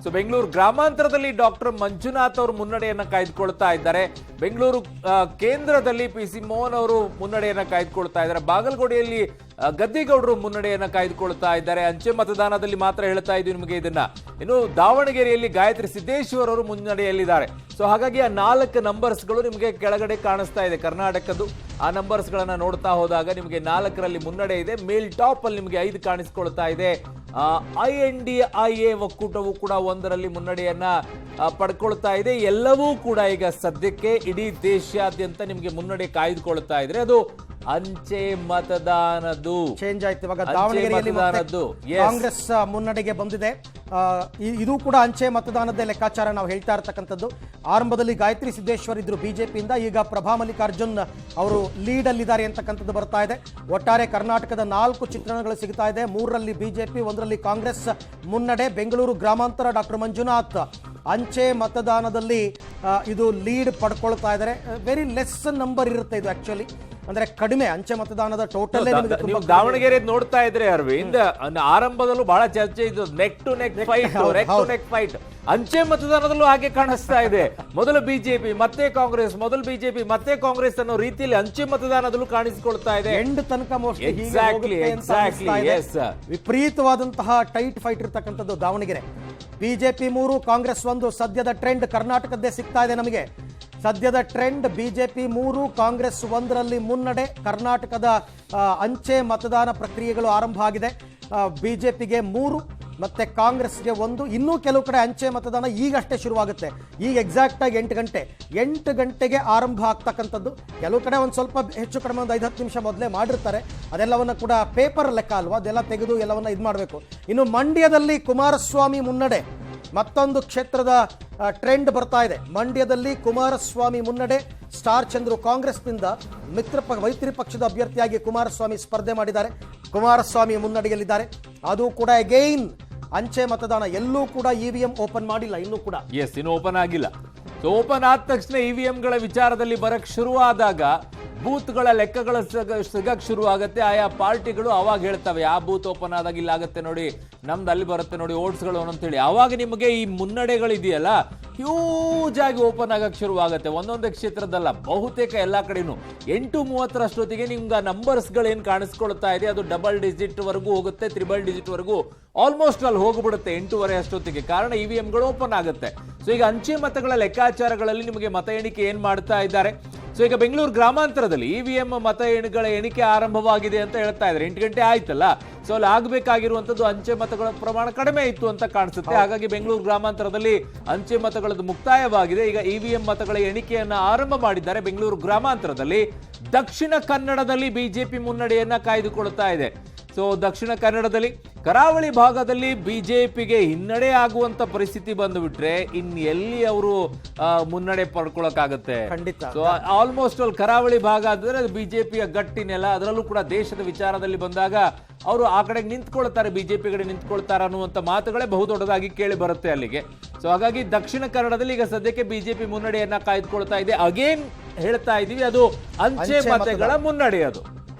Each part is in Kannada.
ಸೊ ಬೆಂಗಳೂರು ಗ್ರಾಮಾಂತರದಲ್ಲಿ ಡಾಕ್ಟರ್ ಮಂಜುನಾಥ್ ಅವರು ಮುನ್ನಡೆಯನ್ನ ಕಾಯ್ದುಕೊಳ್ತಾ ಇದ್ದಾರೆ. ಬೆಂಗಳೂರು ಕೇಂದ್ರದಲ್ಲಿ PC ಮೋಹನ್ ಅವರು ಮುನ್ನಡೆಯನ್ನ ಕಾಯ್ದುಕೊಳ್ತಾ ಇದ್ದಾರೆ. ಬಾಗಲಕೋಟೆಯಲ್ಲಿ ಗದ್ದಿಗೌಡರು ಮುನ್ನಡೆಯನ್ನ ಕಾಯ್ದುಕೊಳ್ತಾ ಇದ್ದಾರೆ. ಅಂಚೆ ಮತದಾನದಲ್ಲಿ ಮಾತ್ರ ಹೇಳ್ತಾ ಇದ್ವಿ ನಿಮಗೆ ಇದನ್ನ. ಇನ್ನು ದಾವಣಗೆರೆಯಲ್ಲಿ ಗಾಯತ್ರಿ ಸಿದ್ದೇಶ್ವರ್ ಅವರು ಮುನ್ನಡೆಯಲ್ಲಿದ್ದಾರೆ. ಸೊ ಹಾಗಾಗಿ ಆ 4 ನಂಬರ್ಸ್ಗಳು ನಿಮಗೆ ಕೆಳಗಡೆ ಕಾಣಿಸ್ತಾ ಇದೆ ಕರ್ನಾಟಕದ್ದು. ಆ ನಂಬರ್ಸ್ ಗಳನ್ನ ನೋಡ್ತಾ ಹೋದಾಗ ನಿಮಗೆ 4ರಲ್ಲಿ ಮುನ್ನಡೆ ಇದೆ. ಮೇಲ್ ಟಾಪ್ ಅಲ್ಲಿ ನಿಮಗೆ 5 ಕಾಣಿಸ್ಕೊಳ್ತಾ ಇದೆ. INDIA ಒಕ್ಕೂಟವು ಕೂಡ 1ರಲ್ಲಿ ಮುನ್ನಡೆಯನ್ನ ಪಡ್ಕೊಳ್ತಾ ಇದೆ. ಎಲ್ಲವೂ ಕೂಡ ಈಗ ಸದ್ಯಕ್ಕೆ ಇಡೀ ದೇಶಾದ್ಯಂತ ನಿಮಗೆ ಮುನ್ನಡೆ ಕಾಯ್ದುಕೊಳ್ತಾ ಇದ್ರೆ ಅದು ಅಂಚೆ ಮತದಾನದ್ದು ಚೇಂಜ್ ಆಯ್ತು. ಇವಾಗ ದಾವಣಗೆರೆಯಲ್ಲಿ ಕಾಂಗ್ರೆಸ್ ಮುನ್ನಡೆಗೆ ಬಂದಿದೆ. ಇದು ಕೂಡ ಅಂಚೆ ಮತದಾನದ ಲೆಕ್ಕಾಚಾರ ನಾವು ಹೇಳ್ತಾ ಇರತಕ್ಕಂಥದ್ದು. ಆರಂಭದಲ್ಲಿ ಗಾಯತ್ರಿ ಸಿದ್ದೇಶ್ವರ್ ಇದ್ರು ಬಿಜೆಪಿಯಿಂದ, ಈಗ ಪ್ರಭಾ ಮಲ್ಲಿಕಾರ್ಜುನ್ ಅವರು ಲೀಡ್ ಅಲ್ಲಿದ್ದಾರೆ ಅಂತಕ್ಕಂಥದ್ದು ಬರ್ತಾ ಇದೆ. ಒಟ್ಟಾರೆ ಕರ್ನಾಟಕದ 4 ಚಿತ್ರಣಗಳು ಸಿಗ್ತಾ ಇದೆ. 3ರಲ್ಲಿ ಬಿಜೆಪಿ, 1ರಲ್ಲಿ ಕಾಂಗ್ರೆಸ್ ಮುನ್ನಡೆ. ಬೆಂಗಳೂರು ಗ್ರಾಮಾಂತರ ಡಾಕ್ಟರ್ ಮಂಜುನಾಥ್ ಅಂಚೆ ಮತದಾನದಲ್ಲಿ ಇದು ಲೀಡ್ ಪಡ್ಕೊಳ್ತಾ ಇದ್ದಾರೆ. ವೆರಿ ಲೆಸ್ ನಂಬರ್ ಇರುತ್ತೆ ಇದು ಆಕ್ಚುಲಿ, ಅಂದ್ರೆ ಕಡಿಮೆ ಅಂಚೆ ಮತದಾನದ ಟೋಟಲ್. ದಾವಣಗೆರೆ ನೋಡ್ತಾ ಇದ್ರೆ ಅರವಿಂದ್, ಆರಂಭದಲ್ಲೂ ಬಹಳ ಚರ್ಚೆ ಇದ್ದು ನೆಕ್ ಟು ನೆಕ್ ಫೈಟ್. ಅಂಚೆ ಮತದಾನದಲ್ಲೂ ಹಾಗೆ ಕಾಣಿಸ್ತಾ ಇದೆ. ಮೊದಲು ಬಿಜೆಪಿ ಮತ್ತೆ ಕಾಂಗ್ರೆಸ್, ಮೊದಲು ಬಿಜೆಪಿ ಮತ್ತೆ ಕಾಂಗ್ರೆಸ್ ಅನ್ನೋ ರೀತಿಯಲ್ಲಿ ಅಂಚೆ ಮತದಾನದಲ್ಲೂ ಕಾಣಿಸಿಕೊಳ್ತಾ ಇದೆ. ಎಂಡ್ ತನಕ ವಿಪರೀತವಾದಂತಹ ಟೈಟ್ ಫೈಟ್ ಇರ್ತಕ್ಕಂಥದ್ದು ದಾವಣಗೆರೆ. ಬಿಜೆಪಿ 3, ಕಾಂಗ್ರೆಸ್ 1. ಸದ್ಯದ ಟ್ರೆಂಡ್ ಕರ್ನಾಟಕದ್ದೇ ಸಿಗ್ತಾ ಇದೆ ನಮಗೆ. ಸದ್ಯದ ಟ್ರೆಂಡ್ ಬಿಜೆಪಿ 3, ಕಾಂಗ್ರೆಸ್ 1ರಲ್ಲಿ ಮುನ್ನಡೆ. ಕರ್ನಾಟಕದ ಅಂಚೆ ಮತದಾನ ಪ್ರಕ್ರಿಯೆಗಳು ಆರಂಭ ಆಗಿದೆ. ಬಿಜೆಪಿಗೆ 3 ಮತ್ತೆ ಕಾಂಗ್ರೆಸ್ಗೆ 1. ಇನ್ನೂ ಕೆಲವು ಕಡೆ ಅಂಚೆ ಮತದಾನ ಈಗಷ್ಟೇ ಶುರುವಾಗುತ್ತೆ. ಈಗ ಎಕ್ಸಾಕ್ಟ್ ಆಗಿ 8 ಗಂಟೆಗೆ ಆರಂಭ ಆಗ್ತಕ್ಕಂಥದ್ದು. ಕೆಲವು ಕಡೆ ಒಂದು ಸ್ವಲ್ಪ ಹೆಚ್ಚು ಕಡಿಮೆ ಒಂದು 5-10 ನಿಮಿಷ ಮೊದಲೇ ಮಾಡಿರ್ತಾರೆ. ಅದೆಲ್ಲವನ್ನ ಕೂಡ ಪೇಪರ್ ಲೆಕ್ಕ ಅಲ್ವಾ, ಅದೆಲ್ಲ ತೆಗೆದು ಎಲ್ಲವನ್ನ ಇದು ಮಾಡಬೇಕು. ಇನ್ನು ಮಂಡ್ಯದಲ್ಲಿ ಕುಮಾರಸ್ವಾಮಿ ಮುನ್ನಡೆ. ಮತ್ತೊಂದು ಕ್ಷೇತ್ರದ ಟ್ರೆಂಡ್ ಬರ್ತಾ ಇದೆ. ಮಂಡ್ಯದಲ್ಲಿ ಕುಮಾರಸ್ವಾಮಿ ಮುನ್ನಡೆ. ಸ್ಟಾರ್ ಚಂದ್ರು ಕಾಂಗ್ರೆಸ್ನಿಂದ ಮೈತ್ರಿ ಪಕ್ಷದ ಅಭ್ಯರ್ಥಿಯಾಗಿ ಕುಮಾರಸ್ವಾಮಿ ಸ್ಪರ್ಧೆ ಮಾಡಿದ್ದಾರೆ. ಕುಮಾರಸ್ವಾಮಿ ಮುನ್ನಡೆಯಲ್ಲಿದ್ದಾರೆ. ಅದು ಕೂಡ ಅಗೈನ್ ಅಂಚೆ ಮತದಾನ. ಎಲ್ಲೂ ಕೂಡ EVM ಓಪನ್ ಮಾಡಿಲ್ಲ ಇನ್ನೂ ಕೂಡ. ಇನ್ನು ಓಪನ್ ಆಗಿಲ್ಲ. ಓಪನ್ ಆದ ತಕ್ಷಣ EVMಗಳ ವಿಚಾರದಲ್ಲಿ ಬರಕ್ ಶುರುವಾದಾಗ ಬೂತ್ಗಳ ಲೆಕ್ಕಗಳ ಸಿಗಕ್ ಶುರು ಆಗುತ್ತೆ. ಆಯಾ ಪಾರ್ಟಿಗಳು ಅವಾಗ ಹೇಳ್ತವೆ ಆ ಬೂತ್ ಓಪನ್ ಆದಾಗ ಇಲ್ಲ ಆಗುತ್ತೆ ನೋಡಿ, ನಮ್ದು ಅಲ್ಲಿ ಬರುತ್ತೆ ನೋಡಿ ಓಟ್ಸ್ಗಳು ಅಂತೇಳಿ. ಆವಾಗ ನಿಮಗೆ ಈ ಮುನ್ನಡೆಗಳಿದೆಯಲ್ಲ ಹ್ಯೂಜ್ ಆಗಿ ಓಪನ್ ಆಗಕ್ಕೆ ಶುರು ಆಗುತ್ತೆ. ಒಂದೊಂದೇ ಕ್ಷೇತ್ರದಲ್ಲ, ಬಹುತೇಕ ಎಲ್ಲಾ ಕಡೆನೂ 8:30 ನಿಮ್ಗೆ ನಂಬರ್ಸ್ಗಳೇನು ಕಾಣಿಸ್ಕೊಳ್ತಾ ಇದೆ ಅದು ಡಬಲ್ ಡಿಜಿಟ್ ವರೆಗೂ ಹೋಗುತ್ತೆ, ತ್ರಿಬಲ್ ಡಿಜಿಟ್ ವರೆಗೂ ಆಲ್ಮೋಸ್ಟ್ ಅಲ್ಲಿ ಹೋಗ್ಬಿಡುತ್ತೆ 8:30 ಅಷ್ಟೊತ್ತಿಗೆ. ಕಾರಣ EVMಗಳು ಓಪನ್ ಆಗುತ್ತೆ. ಸೊ ಈಗ ಅಂಚೆ ಮತಗಳ ಲೆಕ್ಕಾಚಾರಗಳಲ್ಲಿ ನಿಮಗೆ ಮತ ಎಣಿಕೆ ಏನ್ ಮಾಡ್ತಾ ಇದ್ದಾರೆ. ಸೊ ಈಗ ಬೆಂಗಳೂರು ಗ್ರಾಮಾಂತರದಲ್ಲಿ EVM ಮತ ಎಣಿಕೆ ಆರಂಭವಾಗಿದೆ ಅಂತ ಹೇಳ್ತಾ ಇದ್ದಾರೆ. 8 ಗಂಟೆ ಆಯ್ತಲ್ಲ, ಸೊ ಅಲ್ಲಿ ಆಗಬೇಕಾಗಿರುವಂತದ್ದು ಅಂಚೆ ಮತಗಳ ಪ್ರಮಾಣ ಕಡಿಮೆ ಇತ್ತು ಅಂತ ಕಾಣಿಸುತ್ತೆ. ಹಾಗಾಗಿ ಬೆಂಗಳೂರು ಗ್ರಾಮಾಂತರದಲ್ಲಿ ಅಂಚೆ ಮತಗಳದ್ದು ಮುಕ್ತಾಯವಾಗಿದೆ. ಈಗ EVM ಮತಗಳ ಎಣಿಕೆಯನ್ನ ಆರಂಭ ಮಾಡಿದ್ದಾರೆ. ಬೆಂಗಳೂರು ಗ್ರಾಮಾಂತರದಲ್ಲಿ ದಕ್ಷಿಣ ಕನ್ನಡದಲ್ಲಿ ಬಿಜೆಪಿ ಮುನ್ನಡೆಯನ್ನ ಕಾಯ್ದುಕೊಳ್ತಾ ಇದೆ. ಸೊ ದಕ್ಷಿಣ ಕನ್ನಡದಲ್ಲಿ ಕರಾವಳಿ ಭಾಗದಲ್ಲಿ ಬಿಜೆಪಿಗೆ ಹಿನ್ನಡೆ ಆಗುವಂತ ಪರಿಸ್ಥಿತಿ ಬಂದುಬಿಟ್ರೆ ಎಲ್ಲಿ ಅವರು ಮುನ್ನಡೆ ಪಡ್ಕೊಳಕ್ಕಾಗತ್ತೆ. ಖಂಡಿತ. ಸೊ ಆಲ್ಮೋಸ್ಟ್ ಅಲ್ಲಿ ಕರಾವಳಿ ಭಾಗ ಅಂದ್ರೆ ಬಿಜೆಪಿಯ ಗಟ್ಟಿನೆಲ್ಲ. ಅದರಲ್ಲೂ ಕೂಡ ದೇಶದ ವಿಚಾರದಲ್ಲಿ ಬಂದಾಗ ಅವರು ಆ ಕಡೆಗೆ ನಿಂತ್ಕೊಳ್ತಾರೆ, ಬಿಜೆಪಿ ಕಡೆ ನಿಂತ್ಕೊಳ್ತಾರೆ ಅನ್ನುವಂತ ಮಾತುಗಳೇ ಬಹುದೊಡ್ಡದಾಗಿ ಕೇಳಿ ಬರುತ್ತೆ ಅಲ್ಲಿಗೆ. ಸೊ ಹಾಗಾಗಿ ದಕ್ಷಿಣ ಕನ್ನಡದಲ್ಲಿ ಈಗ ಸದ್ಯಕ್ಕೆ ಬಿಜೆಪಿ ಮುನ್ನಡೆಯನ್ನ ಕಾಯ್ದುಕೊಳ್ತಾ ಇದೆ. ಅಗೇನ್ ಹೇಳ್ತಾ ಇದೀವಿ, ಅದು ಅಂಚೆ ಮತಗಳ ಮುನ್ನಡೆ. ಅದು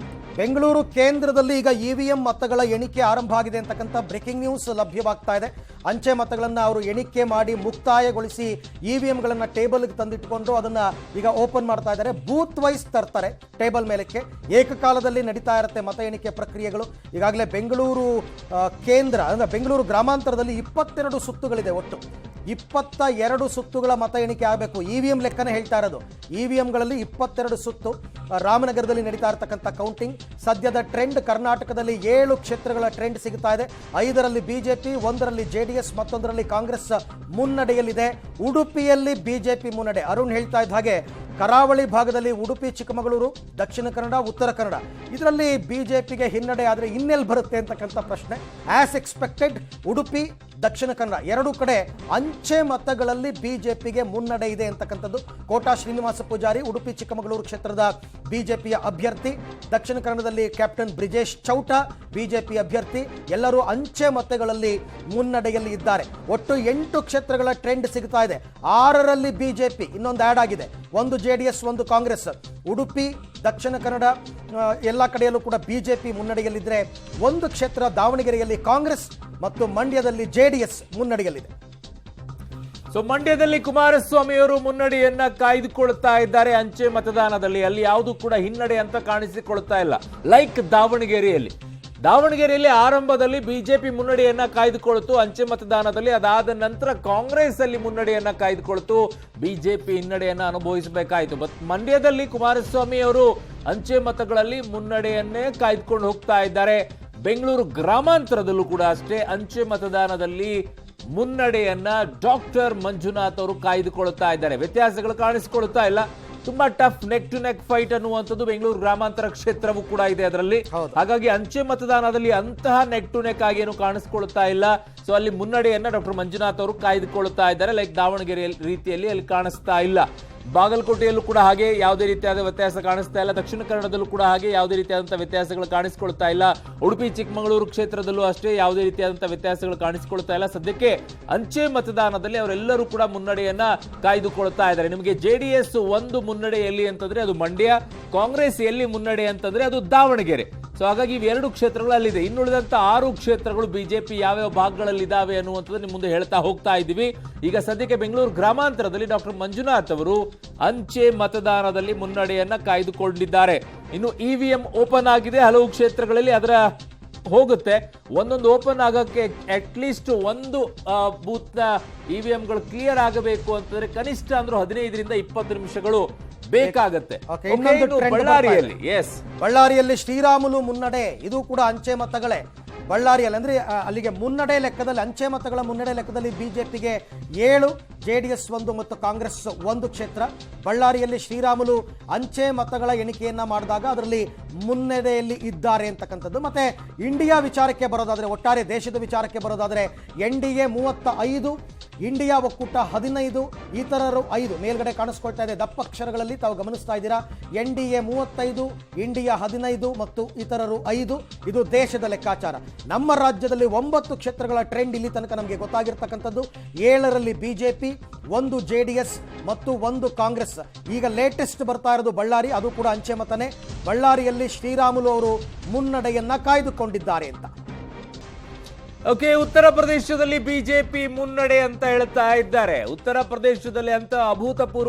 ಬೆಂಗಳೂರು ಕೇಂದ್ರದಲ್ಲಿ ಈಗ EVM ಮತಗಳ ಎಣಿಕೆ ಆರಂಭ ಆಗಿದೆ ಅಂತಕ್ಕಂಥ ಬ್ರೇಕಿಂಗ್ ನ್ಯೂಸ್ ಲಭ್ಯವಾಗ್ತಾ ಇದೆ. ಅಂಚೆ ಮತಗಳನ್ನು ಅವರು ಎಣಿಕೆ ಮಾಡಿ ಮುಕ್ತಾಯಗೊಳಿಸಿ EVMಗಳನ್ನು ಟೇಬಲ್ಗೆ ತಂದಿಟ್ಟುಕೊಂಡು ಅದನ್ನ ಈಗ ಓಪನ್ ಮಾಡ್ತಾ ಇದ್ದಾರೆ. ಬೂತ್ ವೈಸ್ ತರ್ತಾರೆ ಟೇಬಲ್ ಮೇಲಕ್ಕೆ. ಏಕಕಾಲದಲ್ಲಿ ನಡೀತಾ ಇರುತ್ತೆ ಮತ ಎಣಿಕೆ ಪ್ರಕ್ರಿಯೆಗಳು. ಈಗಾಗಲೇ ಬೆಂಗಳೂರು ಕೇಂದ್ರ ಅಂದ್ರೆ ಬೆಂಗಳೂರು ಗ್ರಾಮಾಂತರದಲ್ಲಿ 22 ಸುತ್ತುಗಳಿದೆ. ಒಟ್ಟು 22 ಸುತ್ತುಗಳ ಮತ ಎಣಿಕೆ ಆಗಬೇಕು. EVM ಲೆಕ್ಕನೇ ಹೇಳ್ತಾ ಇರೋದು. EVMಗಳಲ್ಲಿ 22 ಸುತ್ತು. ರಾಮನಗರದಲ್ಲಿ ನಡೀತಾ ಇರತಕ್ಕಂಥ ಕೌಂಟಿಂಗ್. ಸದ್ಯದ ಟ್ರೆಂಡ್ ಕರ್ನಾಟಕದಲ್ಲಿ 7 ಕ್ಷೇತ್ರಗಳ ಟ್ರೆಂಡ್ ಸಿಗ್ತಾ ಇದೆ. 5ರಲ್ಲಿ ಬಿಜೆಪಿ, 1ರಲ್ಲಿ JDS, ಮತ್ತೊಂದರಲ್ಲಿ ಕಾಂಗ್ರೆಸ್ ಮುನ್ನಡೆಯಲ್ಲಿದೆ. ಉಡುಪಿಯಲ್ಲಿ ಬಿಜೆಪಿ ಮುನ್ನಡೆ. ಅರುಣ್ ಹೇಳ್ತಾ ಇದ್ದ ಹಾಗೆ ಕರಾವಳಿ ಭಾಗದಲ್ಲಿ ಉಡುಪಿ, ಚಿಕ್ಕಮಗಳೂರು, ದಕ್ಷಿಣ ಕನ್ನಡ, ಉತ್ತರ ಕನ್ನಡ ಇದರಲ್ಲಿ ಬಿಜೆಪಿಗೆ ಹಿನ್ನಡೆ ಆದರೆ ಇನ್ನೆಲ್ಲಿ ಬರುತ್ತೆ ಅಂತಕ್ಕಂಥ ಪ್ರಶ್ನೆ. ಆಸ್ ಎಕ್ಸ್ಪೆಕ್ಟೆಡ್ ಉಡುಪಿ, ದಕ್ಷಿಣ ಕನ್ನಡ 2 ಕಡೆ ಅಂಚೆ ಮತಗಳಲ್ಲಿ ಬಿಜೆಪಿಗೆ ಮುನ್ನಡೆ ಇದೆ ಅಂತಕ್ಕಂಥದ್ದು. ಕೋಟಾ ಶ್ರೀನಿವಾಸ ಪೂಜಾರಿ ಉಡುಪಿ ಚಿಕ್ಕಮಗಳೂರು ಕ್ಷೇತ್ರದ ಬಿಜೆಪಿಯ ಅಭ್ಯರ್ಥಿ. ದಕ್ಷಿಣ ಕನ್ನಡದಲ್ಲಿ ಕ್ಯಾಪ್ಟನ್ ಬ್ರಿಜೇಶ್ ಚೌಟ ಬಿಜೆಪಿ ಅಭ್ಯರ್ಥಿ. ಎಲ್ಲರೂ ಅಂಚೆ ಮತಗಳಲ್ಲಿ ಮುನ್ನಡೆಯಲ್ಲಿ ಇದ್ದಾರೆ. ಒಟ್ಟು 8 ಕ್ಷೇತ್ರಗಳ ಟ್ರೆಂಡ್ ಸಿಗ್ತಾ ಇದೆ. 6ರಲ್ಲಿ ಬಿಜೆಪಿ ಇನ್ನೊಂದು ಆಡ್ ಆಗಿದೆ. 1 JDS, 1 ಕಾಂಗ್ರೆಸ್. ಉಡುಪಿ, ದಕ್ಷಿಣ ಕನ್ನಡ ಎಲ್ಲ ಕಡೆಯಲ್ಲೂ ಕೂಡ ಬಿಜೆಪಿ ಮುನ್ನಡೆಯಲ್ಲಿದ್ದರೆ 1 ಕ್ಷೇತ್ರ ದಾವಣಗೆರೆಯಲ್ಲಿ ಕಾಂಗ್ರೆಸ್ ಮತ್ತು ಮಂಡ್ಯದಲ್ಲಿ JDS ಮುನ್ನಡೆಯಲ್ಲಿದೆ. ಸೊ ಮಂಡ್ಯದಲ್ಲಿ ಕುಮಾರಸ್ವಾಮಿ ಅವರು ಮುನ್ನಡೆಯನ್ನ ಕಾಯ್ದುಕೊಳ್ತಾ ಇದ್ದಾರೆ ಅಂಚೆ ಮತದಾನದಲ್ಲಿ. ಅಲ್ಲಿ ಯಾವುದು ಕೂಡ ಹಿನ್ನಡೆ ಅಂತ ಕಾಣಿಸಿಕೊಳ್ತಾ ಇಲ್ಲ. ಲೈಕ್ ದಾವಣಗೆರೆಯಲ್ಲಿ ಆರಂಭದಲ್ಲಿ ಬಿಜೆಪಿ ಮುನ್ನಡೆಯನ್ನ ಕಾಯ್ದುಕೊಳ್ತು ಅಂಚೆ ಮತದಾನದಲ್ಲಿ. ಅದಾದ ನಂತರ ಕಾಂಗ್ರೆಸ್ ಅಲ್ಲಿ ಮುನ್ನಡೆಯನ್ನ ಕಾಯ್ದುಕೊಳ್ತು, ಬಿಜೆಪಿ ಹಿನ್ನಡೆಯನ್ನ ಅನುಭವಿಸಬೇಕಾಯಿತು. ಬಟ್ ಮಂಡ್ಯದಲ್ಲಿ ಕುಮಾರಸ್ವಾಮಿ ಅವರು ಅಂಚೆ ಮತಗಳಲ್ಲಿ ಮುನ್ನಡೆಯನ್ನೇ ಕಾಯ್ದುಕೊಂಡು ಹೋಗ್ತಾ ಇದ್ದಾರೆ. ಬೆಂಗಳೂರು ಗ್ರಾಮಾಂತರದಲ್ಲೂ ಕೂಡ ಅಷ್ಟೇ ಅಂಚೆ ಮತದಾನದಲ್ಲಿ ಮುನ್ನಡೆಯನ್ನ ಡಾಕ್ಟರ್ ಮಂಜುನಾಥ್ ಅವರು ಕಾಯ್ದುಕೊಳ್ತಾ ಇದ್ದಾರೆ. ವ್ಯತ್ಯಾಸಗಳು ಕಾಣಿಸಿಕೊಳ್ತಾ ಇಲ್ಲ. ತುಂಬಾ tough neck to neck fight ಅನ್ನುವಂಥದ್ದು ಬೆಂಗಳೂರು ಗ್ರಾಮಾಂತರ ಕ್ಷೇತ್ರವೂ ಕೂಡ ಇದೆ ಅದರಲ್ಲಿ. ಹಾಗಾಗಿ ಅಂಚೆ ಮತದಾನದಲ್ಲಿ ಅಂತಹ ನೆಕ್ ಟು ನೆಕ್ ಆಗಿ ಏನು ಕಾಣಿಸ್ಕೊಳ್ತಾ ಇಲ್ಲ. ಸೊ ಅಲ್ಲಿ ಮುನ್ನಡೆಯನ್ನ ಡಾಕ್ಟರ್ ಮಂಜುನಾಥ್ ಅವರು ಕಾಯ್ದುಕೊಳ್ತಾ ಇದ್ದಾರೆ. ಲೈಕ್ ದಾವಣಗೆರೆ ರೀತಿಯಲ್ಲಿ ಅಲ್ಲಿ ಕಾಣಿಸ್ತಾ ಇಲ್ಲ. ಬಾಗಲಕೋಟೆಯಲ್ಲೂ ಕೂಡ ಹಾಗೆ ಯಾವುದೇ ರೀತಿಯಾದ ವ್ಯತ್ಯಾಸ ಕಾಣಿಸ್ತಾ ಇಲ್ಲ. ದಕ್ಷಿಣ ಕನ್ನಡದಲ್ಲೂ ಕೂಡ ಹಾಗೆ ಯಾವುದೇ ರೀತಿಯಾದಂತಹ ವ್ಯತ್ಯಾಸಗಳು ಕಾಣಿಸ್ಕೊಳ್ತಾ ಇಲ್ಲ. ಉಡುಪಿ ಚಿಕ್ಕಮಗಳೂರು ಕ್ಷೇತ್ರದಲ್ಲೂ ಅಷ್ಟೇ ಯಾವುದೇ ರೀತಿಯಾದಂತಹ ವ್ಯತ್ಯಾಸಗಳು ಕಾಣಿಸ್ಕೊಳ್ತಾ ಇಲ್ಲ. ಸದ್ಯಕ್ಕೆ ಅಂಚೆ ಮತದಾನದಲ್ಲಿ ಅವರೆಲ್ಲರೂ ಕೂಡ ಮುನ್ನಡೆಯನ್ನ ಕಾಯ್ದುಕೊಳ್ತಾ ಇದ್ದಾರೆ. ನಿಮಗೆ ಜೆಡಿಎಸ್ ಒಂದು ಮುನ್ನಡೆ ಎಲ್ಲಿ ಅಂತಂದ್ರೆ ಅದು ಮಂಡ್ಯ, ಕಾಂಗ್ರೆಸ್ ಎಲ್ಲಿ ಮುನ್ನಡೆ ಅಂತಂದ್ರೆ ಅದು ದಾವಣಗೆರೆ. ಸೊ ಹಾಗಾಗಿ ಇವೆರಡು ಕ್ಷೇತ್ರಗಳು ಅಲ್ಲಿದೆ. ಇನ್ನುಳಿದಂತ 6 ಕ್ಷೇತ್ರಗಳು ಬಿಜೆಪಿ ಯಾವ್ಯಾವ ಭಾಗಗಳಲ್ಲಿ ಇದಾವೆ ಅನ್ನುವಂಥದ್ದು ನಿಮ್ಮ ಮುಂದೆ ಹೇಳ್ತಾ ಹೋಗ್ತಾ ಇದ್ದೀವಿ. ಈಗ ಸದ್ಯಕ್ಕೆ ಬೆಂಗಳೂರು ಗ್ರಾಮಾಂತರದಲ್ಲಿ ಡಾಕ್ಟರ್ ಮಂಜುನಾಥ್ ಅವರು ಅಂಚೆ ಮತದಾನದಲ್ಲಿ ಮುನ್ನಡೆಯನ್ನ ಕಾಯ್ದುಕೊಂಡಿದ್ದಾರೆ. ಇನ್ನು ಇವಿಎಂ ಓಪನ್ ಆಗಿದೆ ಹಲವು ಕ್ಷೇತ್ರಗಳಲ್ಲಿ. ಅದರ ಹೋಗುತ್ತೆ ಒಂದೊಂದು ಓಪನ್ ಆಗಕ್ಕೆ ಅಟ್ಲೀಸ್ಟ್ ಒಂದು ಬೂತ್ ನ ಇವಿಎಂಗಳು ಕ್ಲಿಯರ್ ಆಗಬೇಕು ಅಂತಂದ್ರೆ ಕನಿಷ್ಠ ಅಂದ್ರೂ 15ರಿಂದ 20 ನಿಮಿಷಗಳು ಬೇಕಾಗತ್ತೆ. ಬಳ್ಳಾರಿಯಲ್ಲಿ ಶ್ರೀರಾಮುಲು ಮುನ್ನಡೆ, ಇದು ಕೂಡ ಅಂಚೆ ಮತಗಳೇ. ಬಳ್ಳಾರಿಯಲ್ಲಿ ಅಂದ್ರೆ ಅಲ್ಲಿಗೆ ಮುನ್ನಡೆ ಲೆಕ್ಕದಲ್ಲಿ, ಅಂಚೆ ಮತಗಳ ಮುನ್ನಡೆ ಲೆಕ್ಕದಲ್ಲಿ ಬಿಜೆಪಿಗೆ 7, ಜೆಡಿಎಸ್ 1 ಮತ್ತು ಕಾಂಗ್ರೆಸ್ 1 ಕ್ಷೇತ್ರ. ಬಳ್ಳಾರಿಯಲ್ಲಿ ಶ್ರೀರಾಮುಲು ಅಂಚೆ ಮತಗಳ ಎಣಿಕೆಯನ್ನ ಮಾಡಿದಾಗ ಅದರಲ್ಲಿ ಮುನ್ನಡೆಯಲ್ಲಿ ಇದ್ದಾರೆ ಅಂತಕ್ಕಂಥದ್ದು. ಮತ್ತೆ ಇಂಡಿಯಾ ವಿಚಾರಕ್ಕೆ ಬರೋದಾದ್ರೆ, ಒಟ್ಟಾರೆ ದೇಶದ ವಿಚಾರಕ್ಕೆ ಬರೋದಾದ್ರೆ NDA 35, ಇಂಡಿಯಾ ಒಕ್ಕೂಟ 15, ಇತರರು 5 ಮೇಲ್ಗಡೆ ಕಾಣಿಸ್ಕೊಳ್ತಾ ಇದೆ ದಪ್ಪಕ್ಷರಗಳಲ್ಲಿ, ತಾವು ಗಮನಿಸ್ತಾ ಇದ್ದೀರಾ. NDA 35, ಇಂಡಿಯಾ 15 ಮತ್ತು ಇತರರು 5. ಇದು ದೇಶದ ಲೆಕ್ಕಾಚಾರ. ನಮ್ಮ ರಾಜ್ಯದಲ್ಲಿ 9 ಕ್ಷೇತ್ರಗಳ ಟ್ರೆಂಡ್ ಇಲ್ಲಿ ತನಕ ನಮಗೆ ಗೊತ್ತಾಗಿರ್ತಕ್ಕಂಥದ್ದು. 7ರಲ್ಲಿ ಬಿಜೆಪಿ, 1 ಜೆಡಿಎಸ್ ಮತ್ತು 1 ಕಾಂಗ್ರೆಸ್. ಈಗ ಲೇಟೆಸ್ಟ್ ಬರ್ತಾ ಇರೋದು ಬಳ್ಳಾರಿ, ಅದು ಕೂಡ ಅಂಚೆ ಮತನೇ. ಬಳ್ಳಾರಿಯಲ್ಲಿ ಶ್ರೀರಾಮುಲು ಅವರು ಮುನ್ನಡೆಯನ್ನ ಕಾಯ್ದುಕೊಂಡಿದ್ದಾರೆ ಅಂತ. ಓಕೆ, ಉತ್ತರ ಪ್ರದೇಶದಲ್ಲಿ ಬಿಜೆಪಿ ಮುನ್ನಡೆ ಅಂತ ಹೇಳ್ತಾ ಇದ್ದಾರೆ. ಉತ್ತರ ಪ್ರದೇಶದಲ್ಲಿ ಅಂತ ಅಭೂತಪೂರ್ವ